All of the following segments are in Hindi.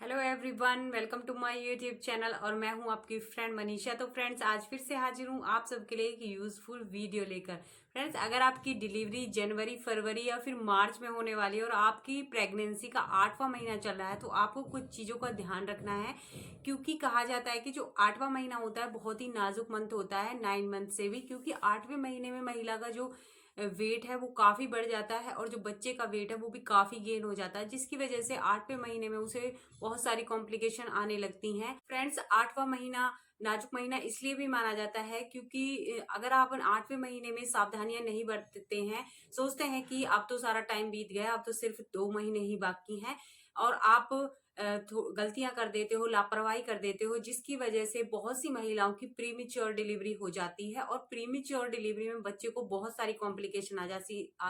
Hello everyone, welcome to my YouTube channel और मैं हूं आपकी फ्रेंड मनीषा। तो फ्रेंड्स, आज फिर से हाजिर हूं आप सबके लिए एक यूजफुल वीडियो लेकर। फ्रेंड्स, अगर आपकी डिलीवरी जनवरी, फरवरी या फिर मार्च में होने वाली है और आपकी प्रेगनेंसी का 8वां महीना चल रहा है तो आपको कुछ चीज़ों का ध्यान रखना है। क्योंकि कहा जाता है कि जो 8वां महीना होता है बहुत ही नाजुक मंथ होता है, 9 मंथ से भी, क्योंकि 8वें महीने में महिला का जो वेट है वो काफी बढ़ जाता है और जो बच्चे का वेट है वो भी काफी गेन हो जाता है, जिसकी वजह से 8वें महीने में उसे बहुत सारी कॉम्प्लिकेशन आने लगती हैं। फ्रेंड्स, 8वां महीना नाजुक महीना इसलिए भी माना जाता है क्योंकि अगर आप 8वें महीने में सावधानियां नहीं बरतते हैं, सोचते हैं कि अब तो सारा टाइम बीत गया, अब तो सिर्फ 2 महीने ही बाकी हैं और आप गलतियां कर देते हो, लापरवाही कर देते हो, जिसकी वजह से बहुत सी महिलाओं की प्रीमेच्योर डिलीवरी हो जाती है। और प्रीमेच्योर डिलीवरी में बच्चे को बहुत सारी कॉम्प्लिकेशन आ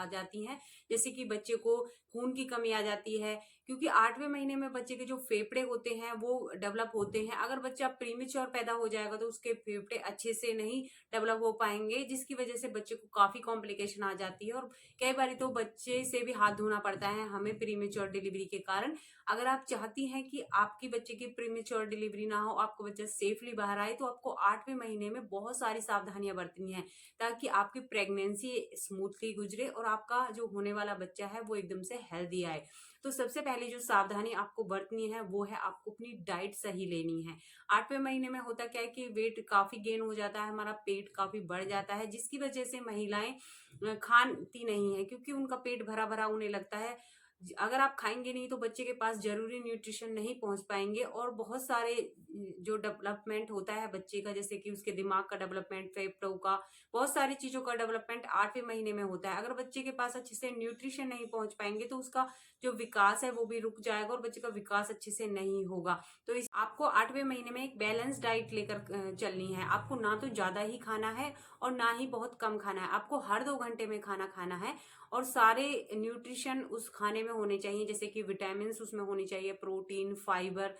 जाती हैं, जैसे कि बच्चे को खून की कमी आ जाती है, क्योंकि 8वें महीने में बच्चे के जो फेफड़े होते हैं वो डेवलप होते हैं। अगर बच्चा प्रीमेच्योर पैदा हो जाएगा तो उसके फेफड़े अच्छे से नहीं डेवलप हो पाएंगे, जिसकी वजह से बच्चे को काफी कॉम्प्लिकेशन आ जाती है और कई बार तो बच्चे से भी हाथ धोना पड़ता है हमें प्रीमेच्योर डिलीवरी के कारण। अगर आप चाहती हैं कि आपकी बच्चे की प्रीमेच्योर डिलीवरी ना हो, आपको बच्चा सेफली बाहर आए, तो आपको 8वें महीने में बहुत सारी सावधानियां बरतनी है ताकि आपकी प्रेगनेंसी स्मूथली गुजरे और आपका जो होने वाला बच्चा है वो एकदम से हेल्दी आए। तो सबसे पहले जो सावधानी आपको बरतनी है वो है आपको अपनी डाइट सही लेनी है। 8वें महीने में होता क्या है कि वेट काफी गेन हो जाता है, हमारा पेट काफी बढ़ जाता है, जिसकी वजह से महिलाएं खाती नहीं है क्योंकि उनका पेट भरा भरा होने लगता है। अगर आप खाएंगे नहीं तो बच्चे के पास जरूरी न्यूट्रिशन नहीं पहुंच पाएंगे और बहुत सारे जो डेवलपमेंट होता है बच्चे का, जैसे कि उसके दिमाग का डेवलपमेंट, फेफड़ों का, बहुत सारी चीजों का डेवलपमेंट 8वें महीने में होता है। अगर बच्चे के पास अच्छे से न्यूट्रिशन नहीं पहुंच पाएंगे तो उसका जो विकास है वो भी रुक जाएगा और बच्चे का विकास अच्छे से नहीं होगा। तो इस आपको 8वें महीने में एक बैलेंस डाइट लेकर चलनी है। आपको ना तो ज्यादा ही खाना है और ना ही बहुत कम खाना है, आपको हर 2 घंटे में खाना खाना है और सारे न्यूट्रिशन उस खाने में होने चाहिए, जैसे कि विटामिन उसमें होनी चाहिए, प्रोटीन, फाइबर,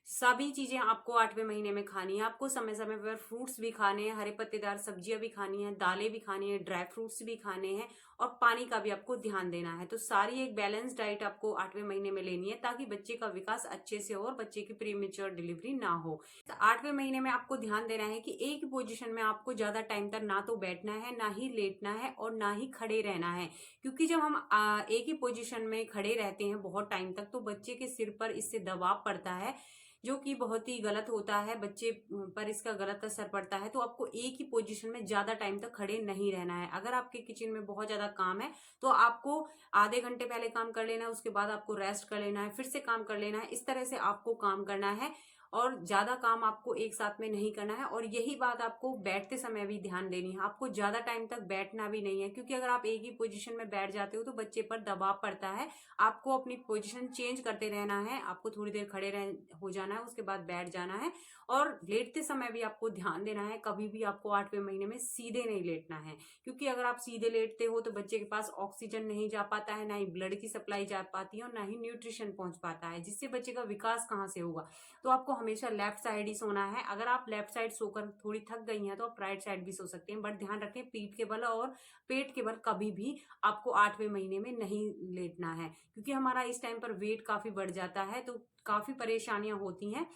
सभी चीजें आपको 8वें महीने में खानी है। आपको समय समय पर फ्रूट्स भी खाने हैं, हरे पत्तेदार सब्जियां भी खानी है, दालें भी खानी है, ड्राई फ्रूट्स भी खाने हैं और पानी का भी आपको ध्यान देना है। तो सारी एक बैलेंस डाइट आपको 8वें महीने में लेनी है ताकि बच्चे का विकास अच्छे से हो और बच्चे की प्रीमेच्योर डिलीवरी ना हो। तो 8वें महीने में आपको ध्यान देना है कि एक ही पोजीशन में आपको ज्यादा टाइम तक ना तो बैठना है, ना ही लेटना है और ना ही खड़े रहना है, क्योंकि जब हम एक ही पोजीशन में खड़े रहते हैं बहुत टाइम तक तो बच्चे के सिर पर इससे दबाव पड़ता है, जो कि बहुत ही गलत होता है, बच्चे पर इसका गलत असर पड़ता है। तो आपको एक ही पोजीशन में ज्यादा टाइम तक खड़े नहीं रहना है। अगर आपके किचन में बहुत ज्यादा काम है तो आपको आधे घंटे पहले काम कर लेना है, उसके बाद आपको रेस्ट कर लेना है, फिर से काम कर लेना है, इस तरह से आपको काम करना है और ज्यादा काम आपको एक साथ में नहीं करना है। और यही बात आपको बैठते समय भी ध्यान देनी है, आपको ज्यादा टाइम तक बैठना भी नहीं है, क्योंकि अगर आप एक ही पोजीशन में बैठ जाते हो तो बच्चे पर दबाव पड़ता है। आपको अपनी पोजीशन चेंज करते रहना है, आपको थोड़ी देर खड़े रह हो जाना है, उसके बाद बैठ जाना है। और लेटते समय भी आपको ध्यान देना है, कभी भी आपको 8वें महीने में सीधे नहीं लेटना है, क्योंकि अगर आप सीधे लेटते हो तो बच्चे के पास ऑक्सीजन नहीं जा पाता है, ना ही ब्लड की सप्लाई जा पाती है और ना ही न्यूट्रिशन पहुंच पाता है, जिससे बच्चे का विकास कहाँ से होगा। तो आपको हमेशा लेफ्ट साइड ही सोना है। अगर आप लेफ्ट साइड सोकर थोड़ी थक गई हैं तो आप राइट साइड भी सो सकते हैं, बट ध्यान रखें पीठ के बल और पेट के बल कभी भी आपको 8वें महीने में नहीं लेटना है, क्योंकि हमारा इस टाइम पर वेट काफी बढ़ जाता है तो काफी परेशानियां होती हैं।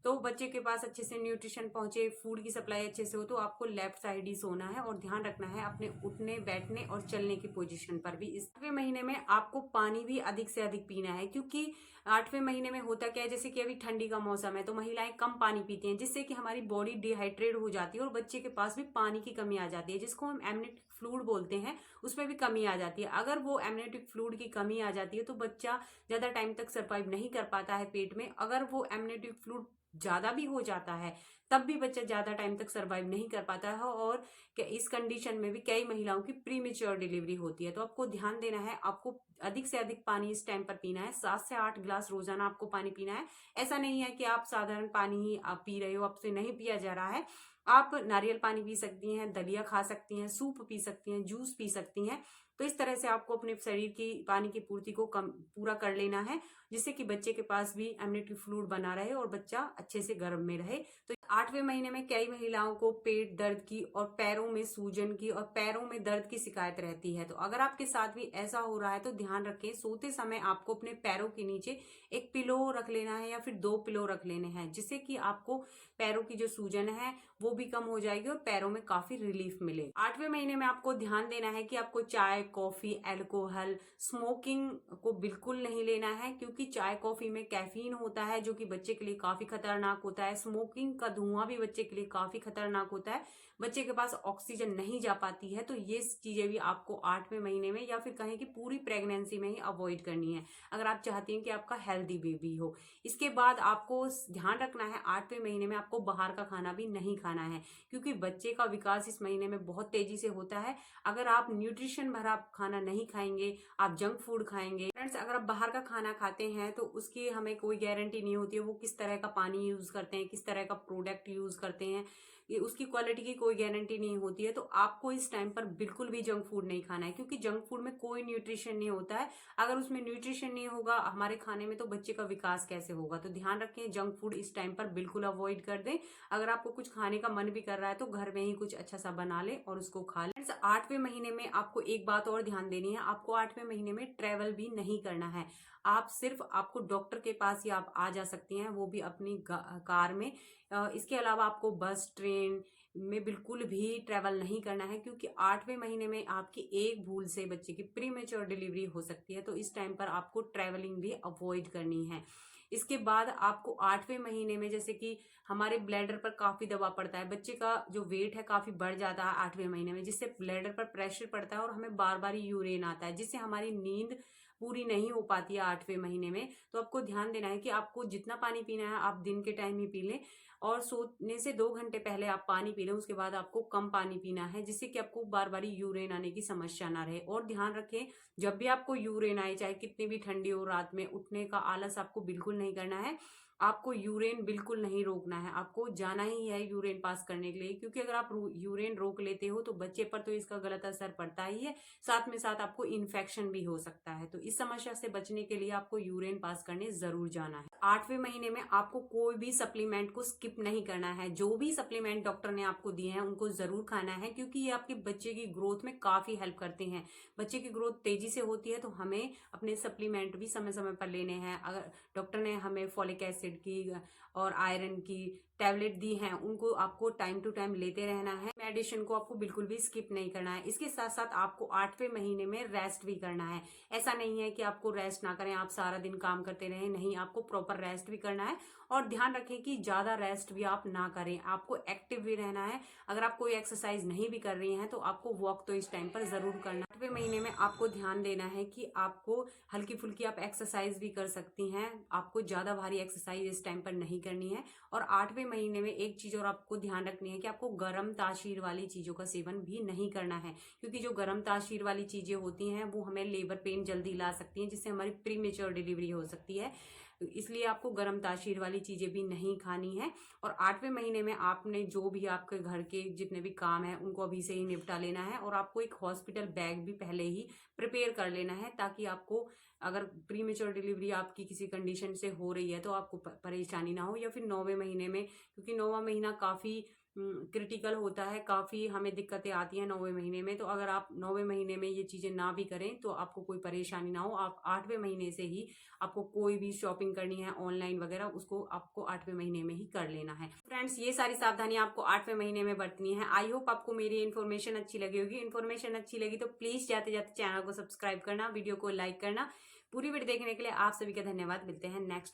तो बच्चे के पास अच्छे से न्यूट्रिशन पहुंचे, फूड की सप्लाई अच्छे से हो, तो आपको लेफ्ट साइड ही सोना है और ध्यान रखना है अपने उठने, बैठने और चलने की पोजीशन पर भी। इस 8वें महीने में आपको पानी भी अधिक से अधिक पीना है, क्योंकि 8वें महीने में होता क्या है, जैसे कि अभी ठंडी का मौसम है तो महिलाएं कम पानी पीती हैं, जिससे कि हमारी बॉडी डिहाइड्रेट हो जाती है और बच्चे के पास भी पानी की कमी आ जाती है, जिसको हम एमनेटिक फ्लूइड बोलते हैं, उसमें भी कमी आ जाती है। अगर वो एमनेटिक फ्लूइड की कमी आ जाती है तो बच्चा ज्यादा टाइम तक सर्वाइव नहीं कर पाता है पेट में। अगर वो एमनेटिक फ्लूइड ज्यादा भी हो जाता है तब भी बच्चा ज्यादा टाइम तक सरवाइव नहीं कर पाता है और इस कंडीशन में भी कई महिलाओं की प्रीमेच्योर डिलीवरी होती है। तो आपको ध्यान देना है, आपको अधिक से अधिक पानी इस टाइम पर पीना है, 7 से 8 गिलास रोजाना आपको पानी पीना है। ऐसा नहीं है कि आप साधारण पानी ही आप पी रहे हो, आपसे नहीं पिया जा रहा है। आप नारियल पानी पी सकती हैं, दलिया खा सकती हैं, सूप पी सकती हैं, जूस पी सकती हैं। तो इस तरह से आपको अपने शरीर की पानी की पूर्ति को कम पूरा कर लेना है, जिससे कि बच्चे के पास भी इम्यूनिटी फ्लूइड बना रहे और बच्चा अच्छे से गर्भ में रहे। तो 8वें महीने में कई महिलाओं को पेट दर्द की और पैरों में सूजन की और पैरों में दर्द की शिकायत रहती है। तो अगर आपके साथ भी ऐसा हो रहा है तो ध्यान रखें, सोते समय आपको अपने पैरों के नीचे एक पिलो रख लेना है या फिर 2 पिलो रख लेने हैं, जिससे कि आपको पैरों की जो सूजन है वो भी कम हो जाएगी और पैरों में काफी रिलीफ मिले। 8वें महीने में आपको ध्यान देना है कि आपको चाय, कॉफी, अल्कोहल, स्मोकिंग को बिल्कुल नहीं लेना है, क्योंकि चाय कॉफी में कैफीन होता है जो कि बच्चे के लिए काफी खतरनाक होता है। स्मोकिंग का धुआं भी बच्चे के लिए काफी खतरनाक होता है, बच्चे के पास ऑक्सीजन नहीं जा पाती है। तो ये चीजें भी आपको 8वें महीने में या फिर कहें कि पूरी प्रेगनेंसी में ही अवॉइड करनी है अगर आप चाहती हैं कि आपका हेल्दी बेबी हो। इसके बाद आपको ध्यान रखना है 8वें महीने में आपको बाहर का खाना भी नहीं खाना है, क्योंकि बच्चे का विकास इस महीने में बहुत तेजी से होता है। अगर आप न्यूट्रिशन भरा खाना नहीं खाएंगे, आप जंक फूड खाएंगे। फ्रेंड्स, अगर आप बाहर का खाना खाते हैं तो उसकी हमें कोई गारंटी नहीं होती है वो किस तरह का पानी यूज करते हैं, किस तरह का प्रोडक्ट यूज करते हैं, ये उसकी क्वालिटी की कोई गारंटी नहीं होती है। तो आपको इस टाइम पर बिल्कुल भी जंक फूड नहीं खाना है, क्योंकि जंक फूड में कोई न्यूट्रिशन नहीं होता है। अगर उसमें न्यूट्रिशन नहीं होगा हमारे खाने में तो बच्चे का विकास कैसे होगा। तो ध्यान रखें, जंक फूड इस टाइम पर बिल्कुल अवॉइड कर दें। अगर आपको कुछ खाने का मन भी कर रहा है तो घर में ही कुछ अच्छा सा बना लें और उसको खा लें। 8वें महीने में आपको एक बात और ध्यान देनी है, आपको 8वें महीने में ट्रेवल भी नहीं करना है। आप सिर्फ आपको डॉक्टर के पास ही आप आ जा सकती हैं, वो भी अपनी कार में। इसके अलावा आपको बस, ट्रेन में बिल्कुल भी ट्रेवल नहीं करना है, क्योंकि 8वें महीने में आपकी एक भूल से बच्चे की प्रीमेच्योर डिलीवरी हो सकती है। तो इस टाइम पर आपको ट्रेवलिंग भी अवॉइड करनी है। इसके बाद आपको 8वें महीने में, जैसे कि हमारे ब्लैडर पर काफी दबाव पड़ता है, बच्चे का जो वेट है काफी बढ़ जाता है 8वें महीने में, जिससे ब्लैडर पर प्रेशर पड़ता है और हमें बार बार यूरिन आता है, जिससे हमारी नींद पूरी नहीं हो पाती है 8वें महीने में। तो आपको ध्यान देना है कि आपको जितना पानी पीना है आप दिन के टाइम ही पी लें और सोने से 2 घंटे पहले आप पानी पी लें। उसके बाद आपको कम पानी पीना है, जिससे कि आपको बार बार यूरिन आने की समस्या ना रहे। और ध्यान रखें, जब भी आपको यूरिन आए, चाहे कितनी भी ठंडी हो, रात में उठने का आलस आपको बिल्कुल नहीं करना है। आपको यूरेन बिल्कुल नहीं रोकना है, आपको जाना ही है यूरेन पास करने के लिए, क्योंकि अगर आप यूरेन रोक लेते हो तो बच्चे पर तो इसका गलत असर पड़ता ही है, साथ में साथ आपको इन्फेक्शन भी हो सकता है। तो इस समस्या से बचने के लिए आपको यूरेन पास करने जरूर जाना है। 8वें महीने में आपको कोई भी सप्लीमेंट को स्किप नहीं करना है। जो भी सप्लीमेंट डॉक्टर ने आपको दिए हैं उनको जरूर खाना है, क्योंकि ये आपके बच्चे की ग्रोथ में काफी हेल्प करते हैं। बच्चे की ग्रोथ तेजी से होती है तो हमें अपने सप्लीमेंट भी समय समय पर लेने हैं। अगर डॉक्टर ने हमें फॉलिक एसिड की और आयरन की टैबलेट दी हैं, उनको आपको टाइम टू टाइम लेते रहना है। मेडिसिन को आपको बिल्कुल भी स्किप नहीं करना है। इसके साथ साथ आपको 8वें महीने में रेस्ट भी करना है। ऐसा नहीं है कि आपको रेस्ट ना करें, आप सारा दिन काम करते रहें, नहीं, आपको प्रॉपर रेस्ट भी करना है। और ध्यान रखें कि ज्यादा रेस्ट भी आप ना करें, आपको एक्टिव भी रहना है। अगर आप कोई एक्सरसाइज नहीं भी कर रही हैं तो आपको वॉक तो इस टाइम पर जरूर करना है। 8वें महीने में आपको ध्यान देना है कि आपको हल्की फुल्की आप एक्सरसाइज भी कर सकती हैं, आपको ज्यादा भारी एक्सरसाइज इस टाइम पर नहीं करनी है। और 8वें महीने में एक चीज और आपको ध्यान रखनी है कि आपको गर्म तासीर वाली चीजों का सेवन भी नहीं करना है, क्योंकि जो गर्म तासीर वाली चीजें होती हैं वो हमें लेबर पेन जल्दी ला सकती हैं, जिससे हमारी प्रीमेच्योर डिलीवरी हो सकती है। इसलिए आपको गर्म तासीर वाली चीजें भी नहीं खानी है। और 8वें महीने में आपने जो भी आपके घर के जितने भी काम है उनको अभी से ही निपटा लेना है। और आपको एक हॉस्पिटल बैग भी पहले ही प्रिपेयर कर लेना है, ताकि आपको अगर प्रीमेच्योर डिलीवरी आपकी किसी कंडीशन से हो रही है तो आपको परेशानी ना हो। या फिर 9वें महीने में, क्योंकि 9वां महीना काफी क्रिटिकल होता है, काफी हमें दिक्कतें आती हैं 9वें महीने में। तो अगर आप 9वें महीने में ये चीजें ना भी करें तो आपको कोई परेशानी ना हो। आप 8वें महीने से ही आपको कोई भी शॉपिंग करनी है ऑनलाइन वगैरह, उसको आपको 8वें महीने में ही कर लेना है। फ्रेंड्स, ये सारी सावधानियां आपको 8वें महीने में बरतनी है। आई होप आपको मेरी इन्फॉर्मेशन अच्छी लगी होगी। इन्फॉर्मेशन अच्छी लगी तो प्लीज जाते जाते चैनल को सब्सक्राइब करना, वीडियो को लाइक करना। पूरी वीडियो देखने के लिए आप सभी का धन्यवाद। मिलते हैं नेक्स्ट